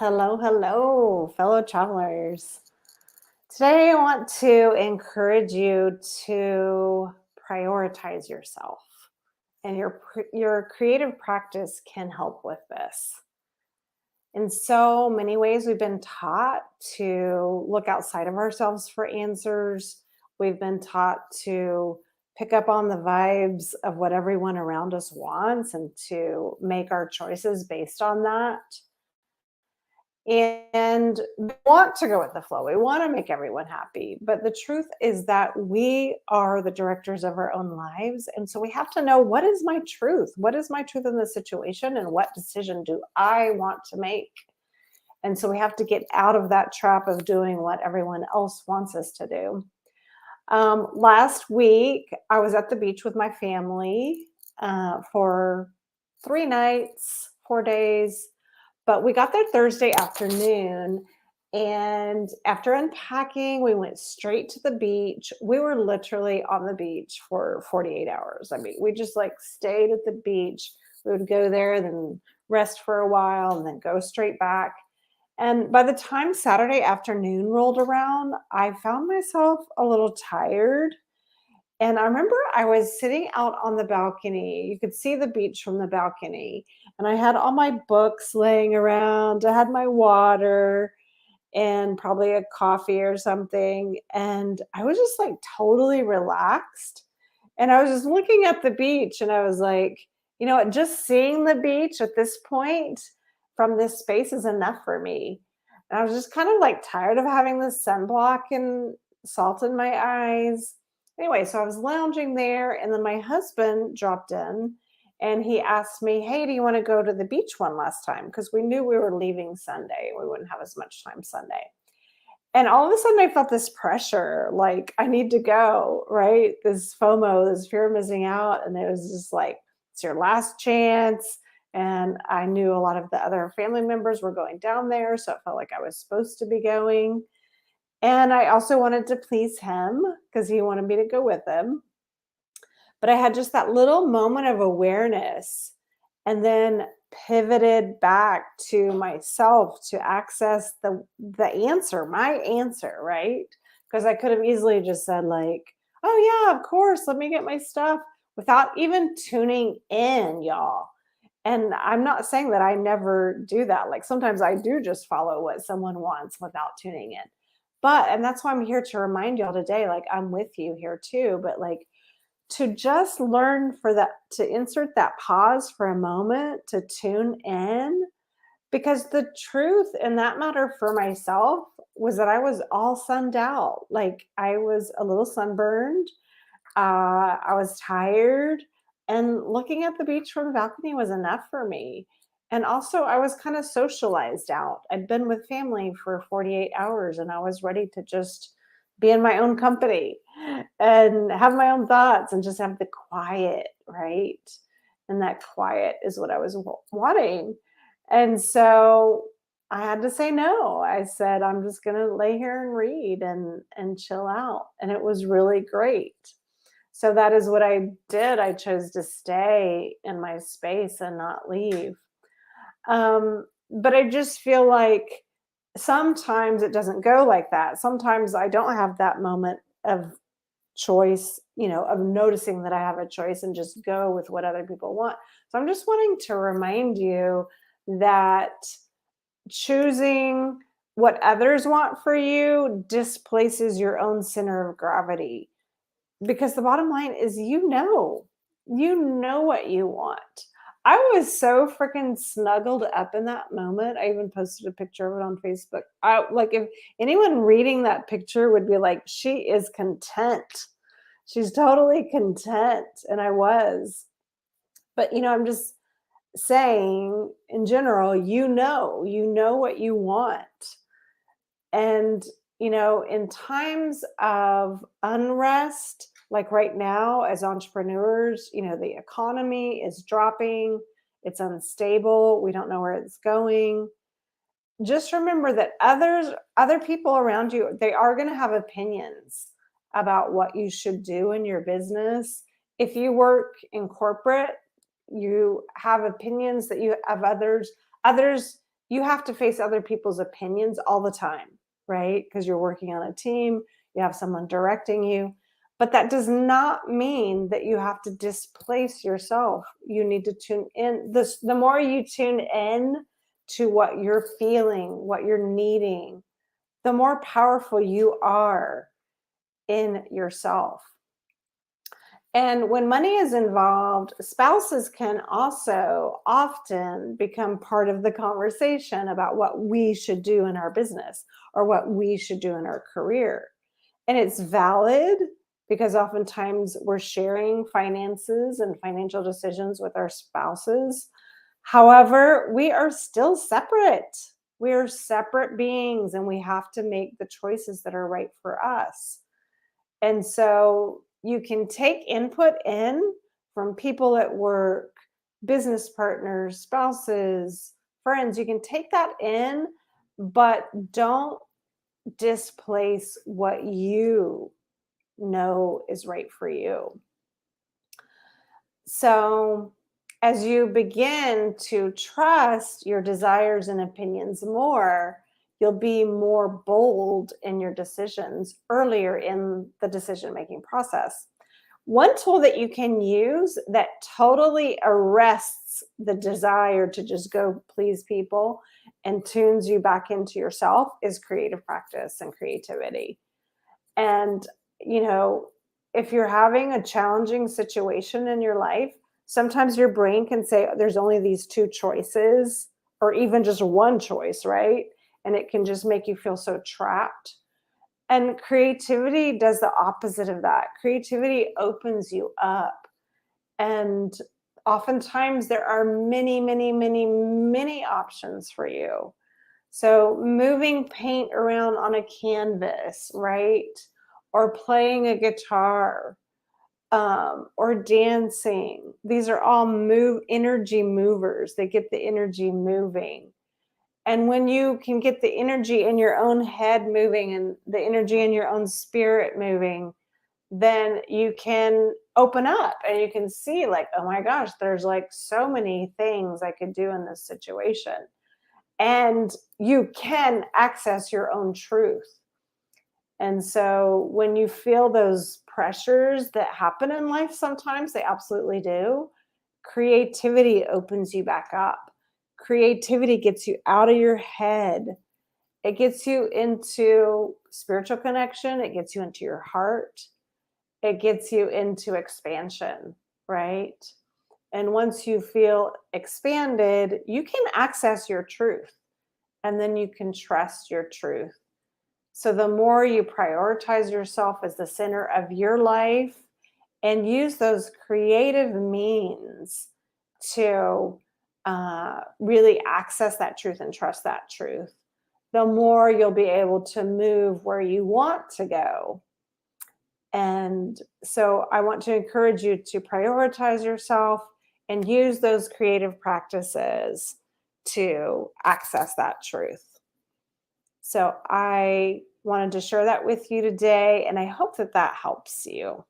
Hello, hello, fellow travelers. Today, I want to encourage you to prioritize yourself, and your creative practice can help with this. In so many ways, we've been taught to look outside of ourselves for answers. We've been taught to pick up on the vibes of what everyone around us wants and to make our choices based on that. And we want to go with the flow. We want to make everyone happy. But the truth is that we are the directors of our own lives. And so we have to know, what is my truth? What is my truth in this situation? And what decision do I want to make? And so we have to get out of that trap of doing what everyone else wants us to do. Last week, I was at the beach with my family for 3 nights, 4 days. But we got there Thursday afternoon, and after unpacking, we went straight to the beach. We were literally on the beach for 48 hours. I mean, we just like stayed at the beach. We would go there, then rest for a while, and then go straight back. And by the time Saturday afternoon rolled around, I found myself a little tired. And I remember I was sitting out on the balcony. You could see the beach from the balcony. And I had all my books laying around. I had my water and probably a coffee or something. And I was just like totally relaxed. And I was just looking at the beach and I was like, you know what, just seeing the beach at this point from this space is enough for me. And I was just kind of like tired of having the sunblock and salt in my eyes. Anyway, so I was lounging there, and then my husband dropped in and he asked me, "Hey, do you want to go to the beach one last time?" Because we knew we were leaving Sunday. We wouldn't have as much time Sunday. And all of a sudden, I felt this pressure, like I need to go, right? This FOMO, this fear of missing out. And it was just like, it's your last chance. And I knew a lot of the other family members were going down there. So it felt like I was supposed to be going. And I also wanted to please him because he wanted me to go with him. But I had just that little moment of awareness and then pivoted back to myself to access the answer, my answer, right? Because I could have easily just said like, "Oh yeah, of course, let me get my stuff," without even tuning in, y'all. And I'm not saying that I never do that. Like sometimes I do just follow what someone wants without tuning in. And that's why I'm here to remind y'all today, like I'm with you here too, but like to just learn for that, to insert that pause for a moment, to tune in, because the truth in that matter for myself was that I was all sunned out. Like I was a little sunburned. I was tired, and looking at the beach from the balcony was enough for me. And also, I was kind of socialized out. I'd been with family for 48 hours and I was ready to just be in my own company and have my own thoughts and just have the quiet, right? And that quiet is what I was wanting. And so I had to say no. I said, I'm just going to lay here and read and chill out. And it was really great. So that is what I did. I chose to stay in my space and not leave. But I just feel like sometimes it doesn't go like that. Sometimes I don't have that moment of choice, of noticing that I have a choice and just go with what other people want. So I'm just wanting to remind you that choosing what others want for you displaces your own center of gravity, because the bottom line is, you know what you want. I was so freaking snuggled up in that moment. I even posted a picture of it on Facebook. Like if anyone reading that picture would be like, she is content. She's totally content. And I was. But I'm just saying in general, you know what you want. And in times of unrest, like right now as entrepreneurs, the economy is dropping, it's unstable, we don't know where it's going. Just remember that other people around you, they are going to have opinions about what you should do in your business. If you work in corporate, you have opinions that you have others you have to face other people's opinions all the time, right? Because you're working on a team, you have someone directing you. But that does not mean that you have to displace yourself. You need to tune in. The more you tune in to what you're feeling, what you're needing, the more powerful you are in yourself. And when money is involved, spouses can also often become part of the conversation about what we should do in our business or what we should do in our career. And it's valid because oftentimes we're sharing finances and financial decisions with our spouses. However, we are still separate. We are separate beings and we have to make the choices that are right for us. And so you can take input in from people at work, business partners, spouses, friends. You can take that in, but don't displace what you know is right for you. So, as you begin to trust your desires and opinions more, you'll be more bold in your decisions earlier in the decision making process. One tool that you can use that totally arrests the desire to just go please people and tunes you back into yourself is creative practice and creativity. And, you know, if you're having a challenging situation in your life, sometimes your brain can say, there's only these two choices, or even just one choice, right? And it can just make you feel so trapped. And creativity does the opposite of that. Creativity opens you up. And oftentimes there are many, many, many, many options for you. So moving paint around on a canvas, right? Or playing a guitar, or dancing. These are all energy movers. They get the energy moving. And when you can get the energy in your own head moving and the energy in your own spirit moving, then you can open up and you can see like, oh my gosh, there's like so many things I could do in this situation. And you can access your own truth. And so when you feel those pressures that happen in life, sometimes they absolutely do, creativity opens you back up. Creativity gets you out of your head. It gets you into spiritual connection. It gets you into your heart. It gets you into expansion, right? And once you feel expanded, you can access your truth and then you can trust your truth. So the more you prioritize yourself as the center of your life and use those creative means to really access that truth and trust that truth, the more you'll be able to move where you want to go. And so I want to encourage you to prioritize yourself and use those creative practices to access that truth. So I wanted to share that with you today, and I hope that that helps you.